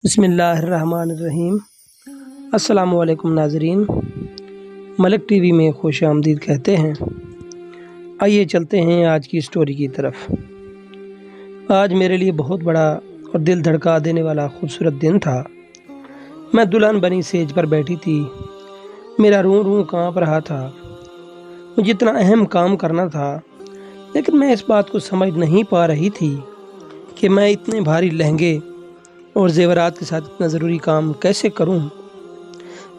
بسم اللہ الرحمن الرحیم۔ السلام علیکم ناظرین، ملک ٹی وی میں خوش آمدید کہتے ہیں۔ آئیے چلتے ہیں آج کی سٹوری کی طرف۔ آج میرے لیے بہت بڑا اور دل دھڑکا دینے والا خوبصورت دن تھا۔ میں دلہن بنی سیج پر بیٹھی تھی، میرا روح کانپ رہا تھا۔ مجھے اتنا اہم کام کرنا تھا، لیکن میں اس بات کو سمجھ نہیں پا رہی تھی کہ میں اتنے بھاری لہنگے اور زیورات کے ساتھ اتنا ضروری کام کیسے کروں۔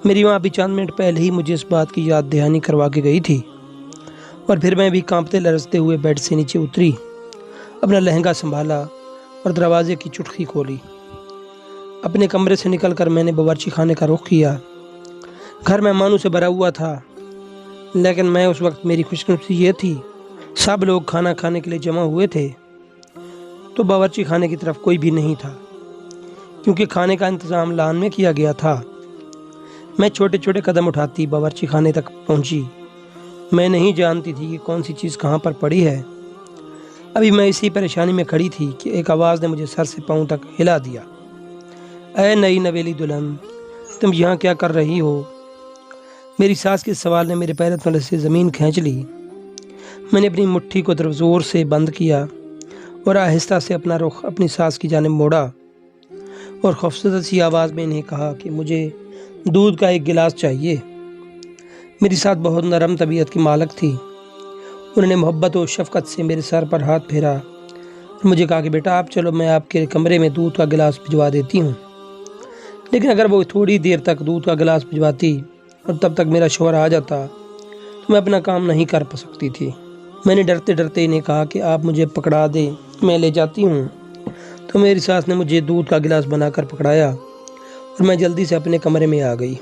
میری ماں ابھی چند منٹ پہلے ہی مجھے اس بات کی یاد دہانی کروا کے گئی تھی، اور پھر میں بھی کانپتے لرزتے ہوئے بیڈ سے نیچے اتری، اپنا لہنگا سنبھالا اور دروازے کی چٹکی کھولی۔ اپنے کمرے سے نکل کر میں نے باورچی خانے کا رخ کیا۔ گھر مہمانوں سے بھرا ہوا تھا، لیکن میں اس وقت میری خوش نصیبی یہ تھی سب لوگ کھانا کھانے کے لیے جمع ہوئے تھے، تو باورچی خانے کی طرف کوئی بھی نہیں تھا، کیونکہ کھانے کا انتظام لان میں کیا گیا تھا۔ میں چھوٹے چھوٹے قدم اٹھاتی باورچی خانے تک پہنچی۔ میں نہیں جانتی تھی کہ کون سی چیز کہاں پر پڑی ہے۔ ابھی میں اسی پریشانی میں کھڑی تھی کہ ایک آواز نے مجھے سر سے پاؤں تک ہلا دیا۔ اے نئی نویلی دلہن، تم یہاں کیا کر رہی ہو؟ میری ساس کے سوال نے میرے پیر تلے سے زمین کھینچ لی۔ میں نے اپنی مٹھی کو زور سے بند کیا اور آہستہ سے اپنا رخ اپنی ساس کی جانب موڑا، اور خوفزدہ سی آواز میں انہیں کہا کہ مجھے دودھ کا ایک گلاس چاہیے۔ میری ساس بہت نرم طبیعت کی مالک تھی۔ انہوں نے محبت و شفقت سے میرے سر پر ہاتھ پھیرا اور مجھے کہا کہ بیٹا آپ چلو، میں آپ کے کمرے میں دودھ کا گلاس بھجوا دیتی ہوں۔ لیکن اگر وہ تھوڑی دیر تک دودھ کا گلاس بھجواتی اور تب تک میرا شوہر آ جاتا تو میں اپنا کام نہیں کر سکتی تھی۔ میں نے ڈرتے ڈرتے انہیں کہا کہ آپ مجھے پکڑا دیں، میں لے جاتی ہوں۔ تو میری ساس نے مجھے دودھ کا گلاس بنا کر پکڑایا اور میں جلدی سے اپنے کمرے میں آ گئی۔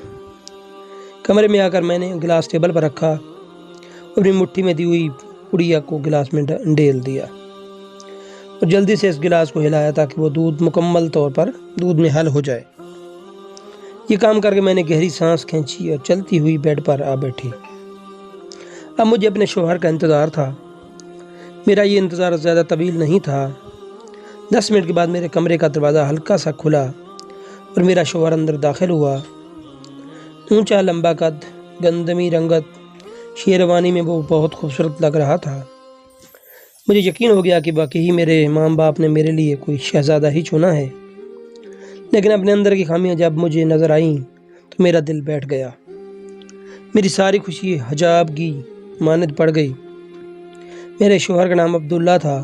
کمرے میں آ کر میں نے گلاس ٹیبل پر رکھا اور اپنی مٹھی میں دی ہوئی پڑیا کو گلاس میں ڈال دیا اور جلدی سے اس گلاس کو ہلایا تاکہ وہ دودھ مکمل طور پر دودھ میں حل ہو جائے۔ یہ کام کر کے میں نے گہری سانس کھینچی اور چلتی ہوئی بیڈ پر آ بیٹھی۔ اب مجھے اپنے شوہر کا انتظار تھا۔ میرا یہ انتظار زیادہ طویل نہیں تھا۔ 10 منٹ کے بعد میرے کمرے کا دروازہ ہلکا سا کھلا اور میرا شوہر اندر داخل ہوا۔ اونچا لمبا قد، گندمی رنگت، شیروانی میں وہ بہت خوبصورت لگ رہا تھا۔ مجھے یقین ہو گیا کہ واقعی میرے ماں باپ نے میرے لیے کوئی شہزادہ ہی چنا ہے۔ لیکن اپنے اندر کی خامیاں جب مجھے نظر آئیں تو میرا دل بیٹھ گیا۔ میری ساری خوشی حجاب کی مانند پڑ گئی۔ میرے شوہر کا نام عبداللہ تھا۔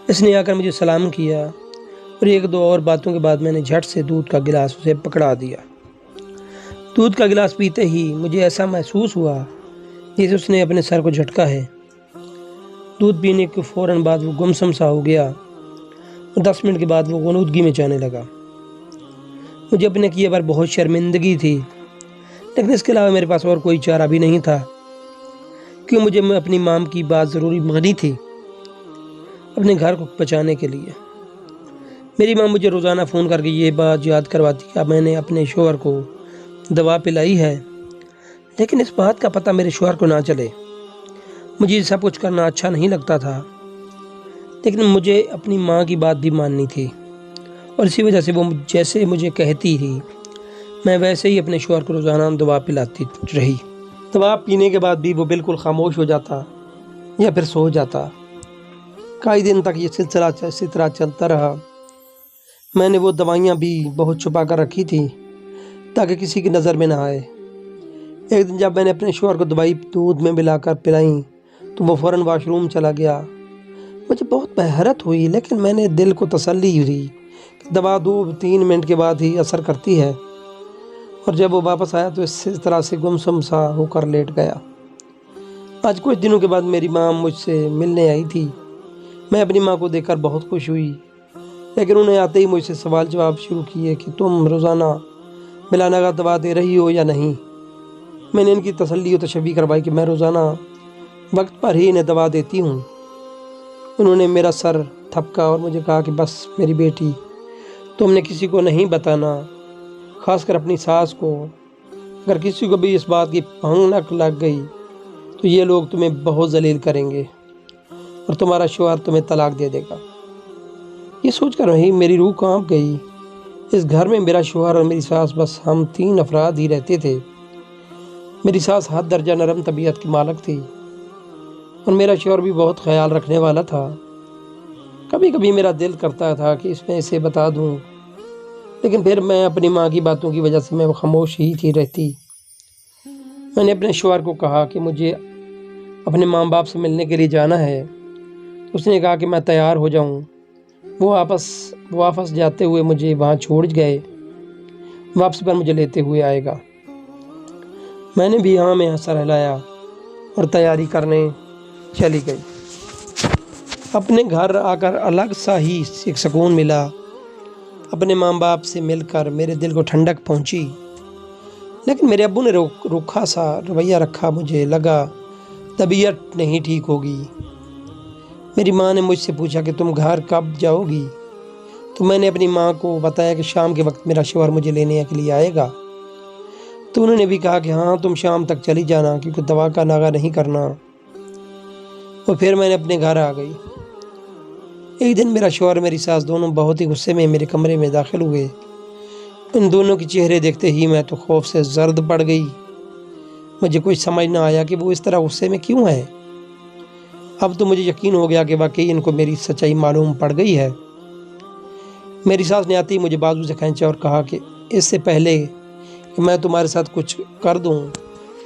اس نے آ کر مجھے سلام کیا اور ایک دو اور باتوں کے بعد میں نے جھٹ سے دودھ کا گلاس اسے پکڑا دیا۔ دودھ کا گلاس پیتے ہی مجھے ایسا محسوس ہوا جیسے اس نے اپنے سر کو جھٹکا ہے۔ دودھ پینے کے فوراً بعد وہ گمسم سا ہو گیا اور 10 منٹ کے بعد وہ غنودگی میں جانے لگا۔ مجھے اپنے کیے پر بہت شرمندگی تھی، لیکن اس کے علاوہ میرے پاس اور کوئی چارہ بھی نہیں تھا، کیوں مجھے اپنی ماں کی بات ضروری مانی تھی اپنے گھر کو بچانے کے لیے۔ میری ماں مجھے روزانہ فون کر کے یہ بات یاد کرواتی کہ میں نے اپنے شوہر کو دوا پلائی ہے، لیکن اس بات کا پتہ میرے شوہر کو نہ چلے۔ مجھے یہ سب کچھ کرنا اچھا نہیں لگتا تھا، لیکن مجھے اپنی ماں کی بات بھی ماننی تھی، اور اسی وجہ سے وہ جیسے مجھے کہتی تھی میں ویسے ہی اپنے شوہر کو روزانہ دوا پلاتی رہی۔ دوا پینے کے بعد بھی وہ بالکل خاموش ہو جاتا یا پھر سو جاتا۔ کئی دن تک یہ سلسلہ اسی طرح چلتا رہا۔ میں نے وہ دوائیاں بھی بہت چھپا کر رکھی تھیں تاکہ کسی کی نظر میں نہ آئے۔ ایک دن جب میں نے اپنے شوہر کو دوائی دودھ میں ملا کر پلائیں تو وہ فوراً واش روم چلا گیا۔ مجھے بہت حیرت ہوئی، لیکن میں نے دل کو تسلی دی کہ دوا 2-3 منٹ کے بعد ہی اثر کرتی ہے، اور جب وہ واپس آیا تو اس طرح سے گمسم سا ہو کر لیٹ گیا۔ آج کچھ دنوں کے بعد میری ماں مجھ سے ملنے آئی تھی۔ میں اپنی ماں کو دیکھ کر بہت خوش ہوئی، لیکن انہیں آتے ہی مجھ سے سوال جواب شروع کیے کہ تم روزانہ ملانا کا دوا دے رہی ہو یا نہیں۔ میں نے ان کی تسلی و تشفی کروائی کہ میں روزانہ وقت پر ہی انہیں دوا دیتی ہوں۔ انہوں نے میرا سر تھپکا اور مجھے کہا کہ بس میری بیٹی، تم نے کسی کو نہیں بتانا، خاص کر اپنی ساس کو۔ اگر کسی کو بھی اس بات کی بھنک لگ گئی تو یہ لوگ تمہیں بہت ذلیل کریں گے اور تمہارا شوہر تمہیں طلاق دے دے گا۔ یہ سوچ کر وہی میری روح کانپ گئی اس گھر میں میرا شوہر اور میری ساس، بس ہم 3 افراد ہی رہتے تھے۔ میری ساس حد درجہ نرم طبیعت کی مالک تھی اور میرا شوہر بھی بہت خیال رکھنے والا تھا۔ کبھی کبھی میرا دل کرتا تھا کہ اس میں اسے بتا دوں، لیکن پھر میں اپنی ماں کی باتوں کی وجہ سے میں خاموش ہی تھی رہتی۔ میں نے اپنے شوہر کو کہا کہ مجھے اپنے ماں باپ سے ملنے کے لیے جانا ہے، تو اس نے کہا کہ میں تیار ہو جاؤں۔ وہ واپس جاتے ہوئے مجھے وہاں چھوڑ گئے، واپسی پر مجھے لیتے ہوئے آئے گا۔ میں نے بھی ہاں میں سر ہلایا اور تیاری کرنے چلی گئی۔ اپنے گھر آ کر الگ سا ہی ایک سکون ملا۔ اپنے ماں باپ سے مل کر میرے دل کو ٹھنڈک پہنچی، لیکن میرے ابو نے روکھا سا رویہ رکھا۔ مجھے لگا طبیعت نہیں ٹھیک ہوگی۔ میری ماں نے مجھ سے پوچھا کہ تم گھر کب جاؤ گی؟ تو میں نے اپنی ماں کو بتایا کہ شام کے وقت میرا شوہر مجھے لینے کے لیے آئے گا۔ تو انہوں نے بھی کہا کہ ہاں تم شام تک چلی جانا، کیونکہ دوا کا ناغہ نہیں کرنا۔ اور پھر میں نے اپنے گھر آ گئی۔ ایک دن میرا شوہر میری ساس دونوں بہت ہی غصے میں میرے کمرے میں داخل ہوئے۔ ان دونوں کے چہرے دیکھتے ہی میں تو خوف سے زرد پڑ گئی۔ مجھے کچھ سمجھ نہ آیا کہ وہ اس طرح غصے میں کیوں ہیں۔ اب تو مجھے یقین ہو گیا کہ واقعی ان کو میری سچائی معلوم پڑ گئی ہے۔ میری ساس نے آتے ہی مجھے بازو سے کھینچا اور کہا کہ اس سے پہلے کہ میں تمہارے ساتھ کچھ کر دوں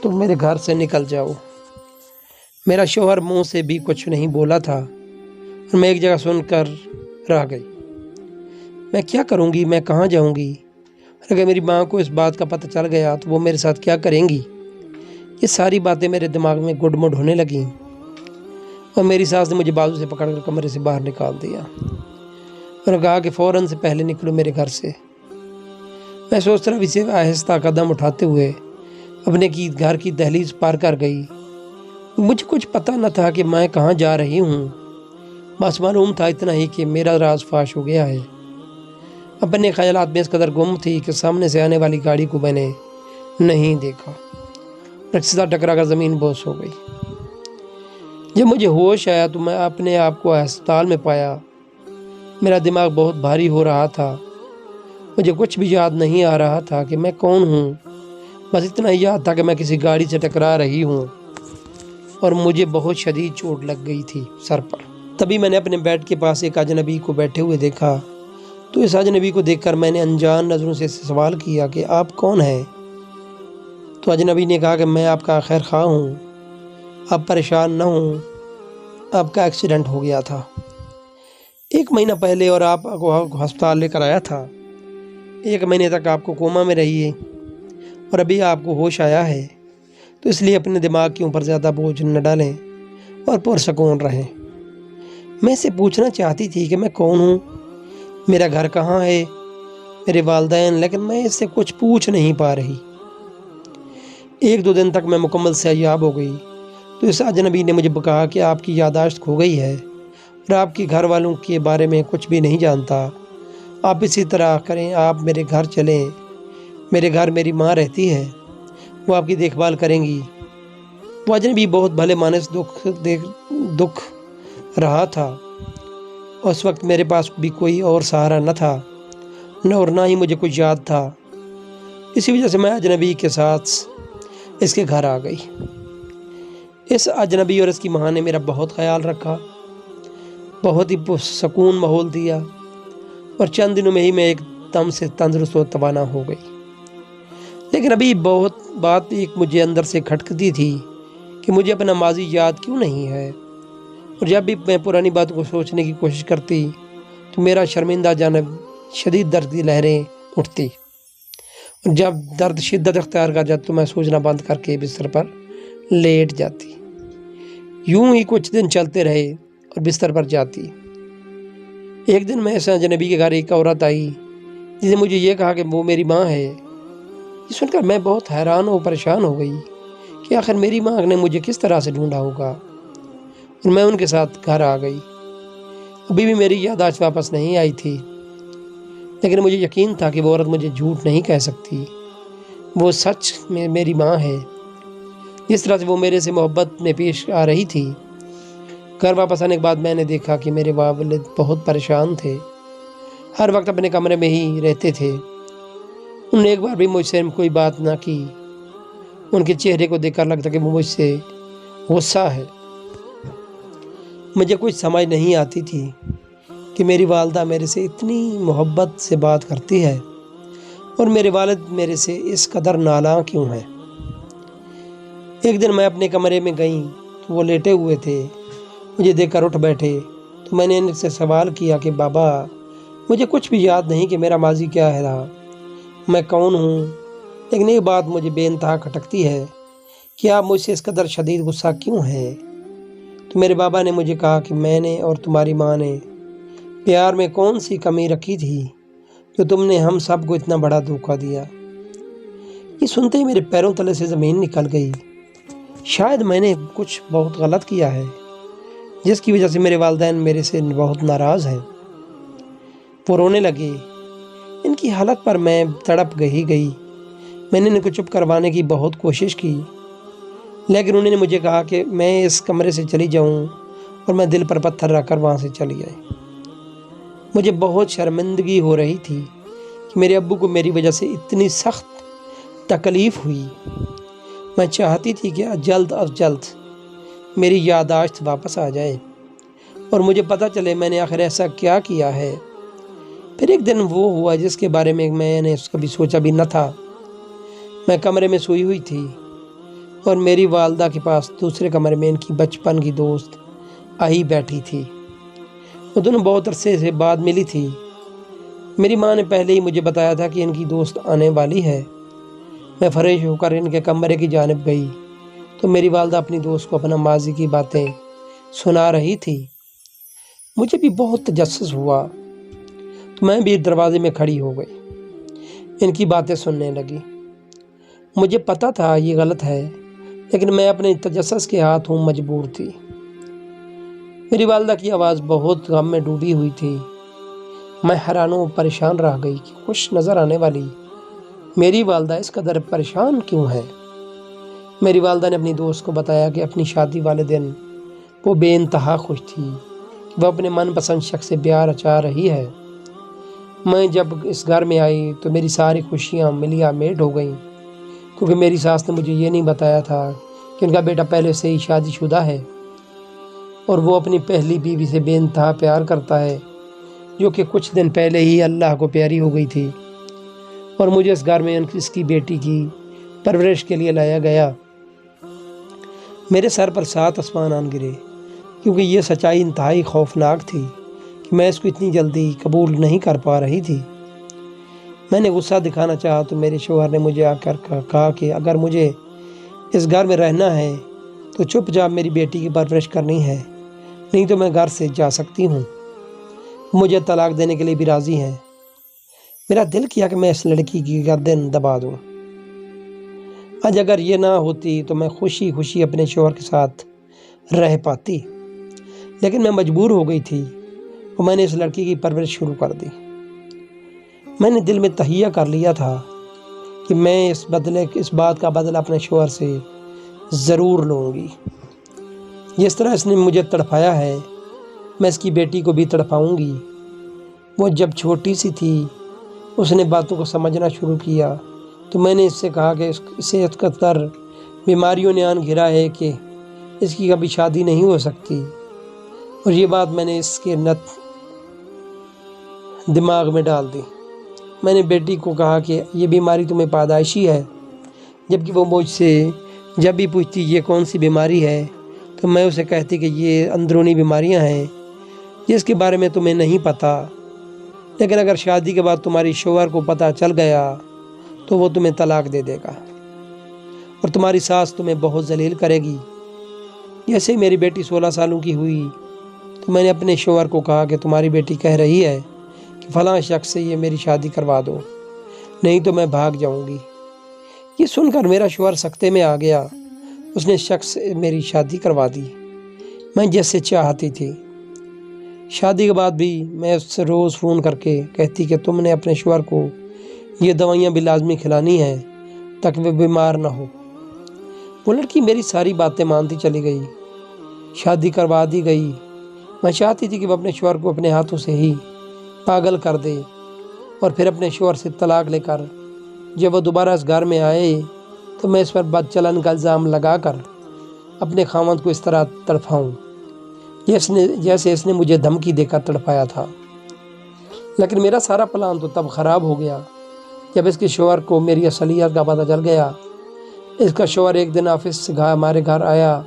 تم میرے گھر سے نکل جاؤ۔ میرا شوہر منہ سے بھی کچھ نہیں بولا تھا اور میں ایک جگہ سن کر رہ گئی۔ میں کیا کروں گی؟ میں کہاں جاؤں گی؟ اگر میری ماں کو اس بات کا پتہ چل گیا تو وہ میرے ساتھ کیا کریں گی؟ یہ ساری باتیں میرے دماغ میں گڈ مڈ ہونے لگیں اور میری ساس نے مجھے بازو سے پکڑ کر کمرے سے باہر نکال دیا اور کہا کہ فوراً سے پہلے نکلو میرے گھر سے۔ میں سوچ طرف اسے آہستہ قدم اٹھاتے ہوئے اپنے گھر کی دہلیز پار کر گئی۔ مجھے کچھ پتہ نہ تھا کہ میں کہاں جا رہی ہوں، بس معلوم تھا اتنا ہی کہ میرا راز فاش ہو گیا ہے۔ اپنے خیالات میں اس قدر گم تھی کہ سامنے سے آنے والی گاڑی کو میں نے نہیں دیکھا اور سیدھا ٹکرا کر زمین بوس ہو گئی۔ جب مجھے ہوش آیا تو میں اپنے آپ کو ہسپتال میں پایا۔ میرا دماغ بہت بھاری ہو رہا تھا۔ مجھے کچھ بھی یاد نہیں آ رہا تھا کہ میں کون ہوں، بس اتنا ہی یاد تھا کہ میں کسی گاڑی سے ٹکرا رہی ہوں اور مجھے بہت شدید چوٹ لگ گئی تھی سر پر۔ تبھی میں نے اپنے بیڈ کے پاس ایک اجنبی کو بیٹھے ہوئے دیکھا۔ تو اس اجنبی کو دیکھ کر میں نے انجان نظروں سے سوال کیا کہ آپ کون ہیں؟ تو اجنبی نے کہا کہ میں آپ کا خیر خواہ ہوں، آپ پریشان نہ ہوں، آپ کا ایکسیڈنٹ ہو گیا تھا 1 مہینہ پہلے اور آپ کو ہسپتال لے کر آیا تھا۔ 1 مہینے تک آپ کو کوما میں رہی اور ابھی آپ کو ہوش آیا ہے، تو اس لیے اپنے دماغ کے اوپر زیادہ بوجھ نہ ڈالیں اور پرسکون رہیں۔ میں اسے پوچھنا چاہتی تھی کہ میں کون ہوں، میرا گھر کہاں ہے، میرے والدین، لیکن میں اس سے کچھ پوچھ نہیں پا رہی۔ 1-2 دن تک میں مکمل صحتیاب ہو گئی تو اس اجنبی نے مجھے کہا کہ آپ کی یادداشت کھو گئی ہے اور آپ کے گھر والوں کے بارے میں کچھ بھی نہیں جانتا۔ آپ اسی طرح کریں، آپ میرے گھر چلیں، میرے گھر میری ماں رہتی ہے، وہ آپ کی دیکھ بھال کریں گی۔ وہ اجنبی بہت بھلے مانس دکھ رہا تھا اور اس وقت میرے پاس بھی کوئی اور سہارا نہ تھا نہ ہی مجھے کچھ یاد تھا۔ اسی وجہ سے میں اجنبی کے ساتھ اس کے گھر آ گئی۔ اس اجنبی اور اس کی ماں نے میرا بہت خیال رکھا، بہت ہی سکون ماحول دیا اور چند دنوں میں ہی میں ایک دم سے تندرست و توانا ہو گئی۔ لیکن ابھی بات ایک مجھے اندر سے کھٹکتی تھی کہ مجھے اپنا ماضی یاد کیوں نہیں ہے، اور جب بھی میں پرانی باتوں کو سوچنے کی کوشش کرتی تو میرا شرمندہ جانب شدید درد کی لہریں اٹھتی، اور جب درد شدت اختیار کر جاتا تو میں سوچنا بند کر کے بستر پر لیٹ جاتی۔ یوں ہی کچھ دن چلتے رہے اور بستر پر جاتی۔ ایک دن میں اس اجنبی کے گھر ایک عورت آئی جس نے مجھے یہ کہا کہ وہ میری ماں ہے۔ یہ سن کر میں بہت حیران و پریشان ہو گئی کہ آخر میری ماں نے مجھے کس طرح سے ڈھونڈا ہوگا، اور میں ان کے ساتھ گھر آ گئی۔ ابھی بھی میری یادداشت واپس نہیں آئی تھی، لیکن مجھے یقین تھا کہ وہ عورت مجھے جھوٹ نہیں کہہ سکتی، وہ سچ میں میری ماں ہے۔ جس طرح سے وہ میرے سے محبت میں پیش آ رہی تھی۔ گھر واپس آنے کے بعد میں نے دیکھا کہ میرے والد بہت پریشان تھے ہر وقت اپنے کمرے میں ہی رہتے تھے۔ انہوں نے ایک بار بھی مجھ سے کوئی بات نہ کی۔ ان کے چہرے کو دیکھ کر لگتا کہ وہ مجھ سے غصہ ہے۔ مجھے کچھ سمجھ نہیں آتی تھی کہ میری والدہ میرے سے اتنی محبت سے بات کرتی ہے اور میرے والد میرے سے اس قدر نالاں کیوں ہے۔ ایک دن میں اپنے کمرے میں گئی تو وہ لیٹے ہوئے تھے۔ مجھے دیکھ کر اٹھ بیٹھے تو میں نے ان سے سوال کیا کہ بابا، مجھے کچھ بھی یاد نہیں کہ میرا ماضی کیا ہے رہا، میں کون ہوں، لیکن ایک بات مجھے بے انتہا کھٹکتی ہے کہ آپ مجھ سے اس قدر شدید غصہ کیوں ہے؟ تو میرے بابا نے مجھے کہا کہ میں نے اور تمہاری ماں نے پیار میں کون سی کمی رکھی تھی جو تم نے ہم سب کو اتنا بڑا دھوکہ دیا۔ یہ سنتے ہی میرے پیروں تلے سے زمین نکل گئی۔ شاید میں نے کچھ بہت غلط کیا ہے جس کی وجہ سے میرے والدین میرے سے بہت ناراض ہیں۔ وہ رونے لگے۔ ان کی حالت پر میں تڑپ گئی۔ میں نے ان کو چپ کروانے کی بہت کوشش کی، لیکن انہوں نے مجھے کہا کہ میں اس کمرے سے چلی جاؤں، اور میں دل پر پتھر رکھ کر وہاں سے چلی آئی۔ مجھے بہت شرمندگی ہو رہی تھی کہ میرے ابو کو میری وجہ سے اتنی سخت تکلیف ہوئی۔ میں چاہتی تھی کہ جلد از جلد میری یادداشت واپس آ جائے اور مجھے پتہ چلے میں نے آخر ایسا کیا کیا ہے۔ پھر ایک دن وہ ہوا جس کے بارے میں نے کبھی سوچا بھی نہ تھا۔ میں کمرے میں سوئی ہوئی تھی اور میری والدہ کے پاس دوسرے کمرے میں ان کی بچپن کی دوست آئی بیٹھی تھی۔ وہ دونوں بہت عرصے سے بعد ملی تھی۔ میری ماں نے پہلے ہی مجھے بتایا تھا کہ ان کی دوست آنے والی ہے۔ میں فریش ہو کر ان کے کمرے کی جانب گئی تو میری والدہ اپنی دوست کو اپنا ماضی کی باتیں سنا رہی تھی۔ مجھے بھی بہت تجسس ہوا تو میں بھی دروازے میں کھڑی ہو گئی، ان کی باتیں سننے لگی۔ مجھے پتہ تھا یہ غلط ہے، لیکن میں اپنے تجسس کے ہاتھوں مجبور تھی۔ میری والدہ کی آواز بہت غم میں ڈوبی ہوئی تھی۔ میں حیران و پریشان رہ گئی کہ خوش نظر آنے والی میری والدہ اس قدر پریشان کیوں ہے۔ میری والدہ نے اپنی دوست کو بتایا کہ اپنی شادی والے دن وہ بے انتہا خوش تھی کہ وہ اپنے من پسند شخص سے پیار رچا رہی ہے۔ میں جب اس گھر میں آئی تو میری ساری خوشیاں ملیا میٹ ہو گئیں، کیونکہ میری ساس نے مجھے یہ نہیں بتایا تھا کہ ان کا بیٹا پہلے سے ہی شادی شدہ ہے اور وہ اپنی پہلی بیوی سے بے انتہا پیار کرتا ہے، جو کہ کچھ دن پہلے ہی اللہ کو پیاری ہو گئی تھی، اور مجھے اس گھر میں اس کی بیٹی کی پرورش کے لیے لایا گیا۔ میرے سر پر 7 آسمان آن گرے، کیونکہ یہ سچائی انتہائی خوفناک تھی کہ میں اس کو اتنی جلدی قبول نہیں کر پا رہی تھی۔ میں نے غصہ دکھانا چاہا تو میرے شوہر نے مجھے آ کر کہا کہ اگر مجھے اس گھر میں رہنا ہے تو چپ چاپ میری بیٹی کی پرورش کرنی ہے، نہیں تو میں گھر سے جا سکتی ہوں۔ مجھے طلاق دینے کے لیے بھی راضی ہیں۔ میرا دل کیا کہ میں اس لڑکی کی گردن دبا دوں۔ آج اگر یہ نہ ہوتی تو میں خوشی خوشی اپنے شوہر کے ساتھ رہ پاتی، لیکن میں مجبور ہو گئی تھی اور میں نے اس لڑکی کی پرورش شروع کر دی۔ میں نے دل میں تہیہ کر لیا تھا کہ میں اس بات کا بدلہ اپنے شوہر سے ضرور لوں گی۔ جس طرح اس نے مجھے تڑپایا ہے، میں اس کی بیٹی کو بھی تڑپاؤں گی۔ وہ جب چھوٹی سی تھی اس نے باتوں کو سمجھنا شروع کیا تو میں نے اس سے کہا کہ اسے اس قدر بیماریوں نے آن گھرا ہے کہ اس کی کبھی شادی نہیں ہو سکتی، اور یہ بات میں نے اس کے دماغ میں ڈال دی۔ میں نے بیٹی کو کہا کہ یہ بیماری تمہیں پیدائشی ہے، جبکہ وہ مجھ سے جب بھی پوچھتی یہ کون سی بیماری ہے تو میں اسے کہتی کہ یہ اندرونی بیماریاں ہیں جس کے بارے میں تمہیں نہیں پتہ، لیکن اگر شادی کے بعد تمہاری شوہر کو پتہ چل گیا تو وہ تمہیں طلاق دے دے گا اور تمہاری ساس تمہیں بہت ذلیل کرے گی۔ جیسے ہی میری بیٹی 16 سالوں کی ہوئی تو میں نے اپنے شوہر کو کہا کہ تمہاری بیٹی کہہ رہی ہے کہ فلاں شخص سے یہ میری شادی کروا دو، نہیں تو میں بھاگ جاؤں گی۔ یہ سن کر میرا شوہر سکتے میں آ گیا۔ اس نے شخص سے میری شادی کروا دی، میں جیسے چاہتی تھی۔ شادی کے بعد بھی میں اس سے روز فون کر کے کہتی کہ تم نے اپنے شوہر کو یہ دوائیاں بھی لازمی کھلانی ہیں تاکہ وہ بیمار نہ ہو۔ وہ لڑکی میری ساری باتیں مانتی چلی گئی، شادی کروا دی گئی۔ میں چاہتی تھی کہ وہ اپنے شوہر کو اپنے ہاتھوں سے ہی پاگل کر دے، اور پھر اپنے شوہر سے طلاق لے کر جب وہ دوبارہ اس گھر میں آئے تو میں اس پر بد چلن کا الزام لگا کر اپنے خاوند کو اس طرح تڑپاؤں جیسے اس نے مجھے دھمکی دے کر تڑپایا تھا۔ لیکن میرا سارا پلان تو تب خراب ہو گیا جب اس کے شوہر کو میری اصلیت کا پتہ چل گیا۔ اس کا شوہر ایک دن آفس سے ہمارے گھر آیا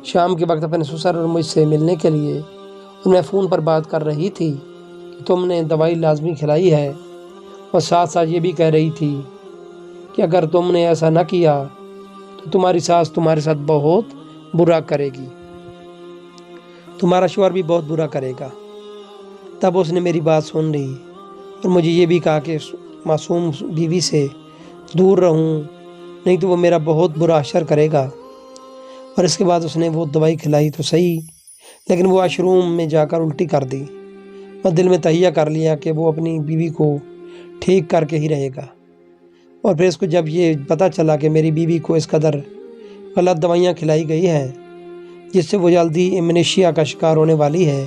شام کے وقت اپنے سسر اور مجھ سے ملنے کے لیے، اور میں فون پر بات کر رہی تھی کہ تم نے دوائی لازمی کھلائی ہے، اور ساتھ ساتھ یہ بھی کہہ رہی تھی کہ اگر تم نے ایسا نہ کیا تو تمہاری ساس تمہارے ساتھ بہت برا کرے گی، تمہارا شوہر بھی بہت برا کرے گا۔ تب اس نے میری بات سن لی اور مجھے یہ بھی کہا کہ معصوم بیوی سے دور رہوں، نہیں تو وہ میرا بہت برا اثر کرے گا۔ اور اس کے بعد اس نے وہ دوائی کھلائی تو صحیح، لیکن وہ واش روم میں جا کر الٹی کر دی، اور دل میں تہیہ کر لیا کہ وہ اپنی بیوی کو ٹھیک کر کے ہی رہے گا۔ اور پھر اس کو جب یہ پتہ چلا کہ میری بیوی کو اس قدر غلط دوائیاں کھلائی گئی ہیں جس سے وہ جلدی ایمنیشیا کا شکار ہونے والی ہے،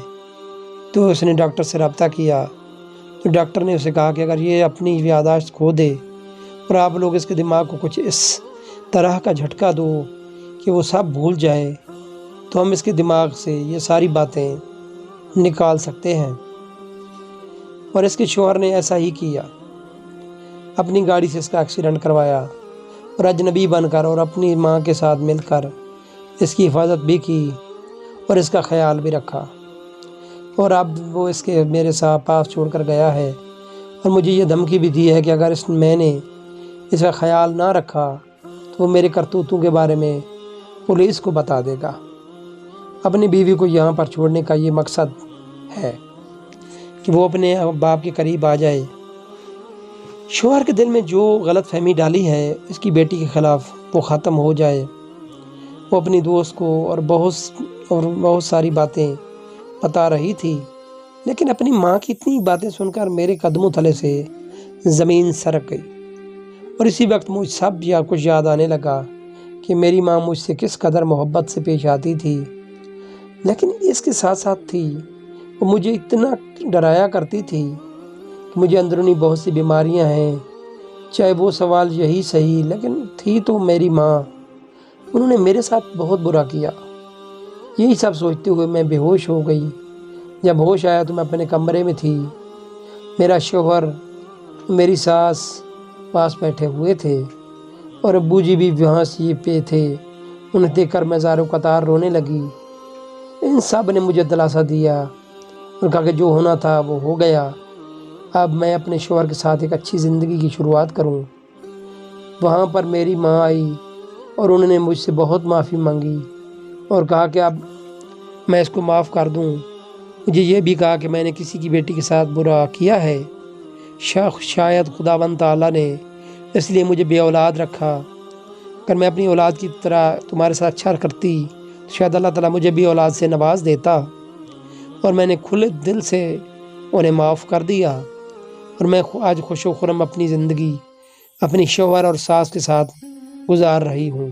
تو اس نے ڈاکٹر سے رابطہ کیا۔ تو ڈاکٹر نے اسے کہا کہ اگر یہ اپنی یادداشت کھو دے اور آپ لوگ اس کے دماغ کو کچھ اس طرح کا جھٹکا دو کہ وہ سب بھول جائے تو ہم اس کے دماغ سے یہ ساری باتیں نکال سکتے ہیں۔ اور اس کے شوہر نے ایسا ہی کیا، اپنی گاڑی سے اس کا ایکسیڈنٹ کروایا، اور اجنبی بن کر اور اپنی ماں کے ساتھ مل کر اس کی حفاظت بھی کی اور اس کا خیال بھی رکھا۔ اور اب وہ اس کے میرے ساتھ پاس چھوڑ کر گیا ہے، اور مجھے یہ دھمکی بھی دی ہے کہ اگر میں نے اس کا خیال نہ رکھا تو وہ میرے کرتوتوں کے بارے میں پولیس کو بتا دے گا۔ اپنی بیوی کو یہاں پر چھوڑنے کا یہ مقصد ہے کہ وہ اپنے باپ کے قریب آ جائے۔ شوہر کے دل میں جو غلط فہمی ڈالی ہے اس کی بیٹی کے خلاف وہ ختم ہو جائے۔ وہ اپنی دوست کو اور بہت ساری باتیں بتا رہی تھی، لیکن اپنی ماں کی اتنی باتیں سن کر میرے قدموں تلے سے زمین سرک گئی، اور اسی وقت مجھ سب کچھ یاد آنے لگا کہ میری ماں مجھ سے کس قدر محبت سے پیش آتی تھی، لیکن اس کے ساتھ ساتھ تھی وہ مجھے اتنا ڈرایا کرتی تھی کہ مجھے اندرونی بہت سی بیماریاں ہیں، چاہے وہ سوال یہی صحیح، لیکن تھی تو میری ماں، انہوں نے میرے ساتھ بہت برا کیا۔ یہی سب سوچتے ہوئے میں بے ہوش ہو گئی۔ جب ہوش آیا تو میں اپنے کمرے میں تھی، میرا شوہر میری ساس پاس بیٹھے ہوئے تھے، اور ابو جی بھی وہاں سے پہ تھے۔ انہیں دیکھ کر میں زاروں قطار رونے لگی۔ ان سب نے مجھے دلاسا دیا اور کہا کہ جو ہونا تھا وہ ہو گیا، اب میں اپنے شوہر کے ساتھ ایک اچھی زندگی کی شروعات کروں۔ وہاں پر میری ماں آئی اور انہوں نے مجھ سے بہت معافی مانگی اور کہا کہ اب میں اس کو معاف کر دوں۔ مجھے یہ بھی کہا کہ میں نے کسی کی بیٹی کے ساتھ برا کیا ہے، شاید خداوند تعالیٰ نے اس لیے مجھے بے اولاد رکھا، اگر میں اپنی اولاد کی طرح تمہارے ساتھ اچھا کرتی تو شاید اللہ تعالیٰ مجھے بھی اولاد سے نواز دیتا۔ اور میں نے کھلے دل سے انہیں معاف کر دیا، اور میں آج خوش و خرم اپنی زندگی اپنی شوہر اور ساس کے ساتھ گزار رہی ہوں۔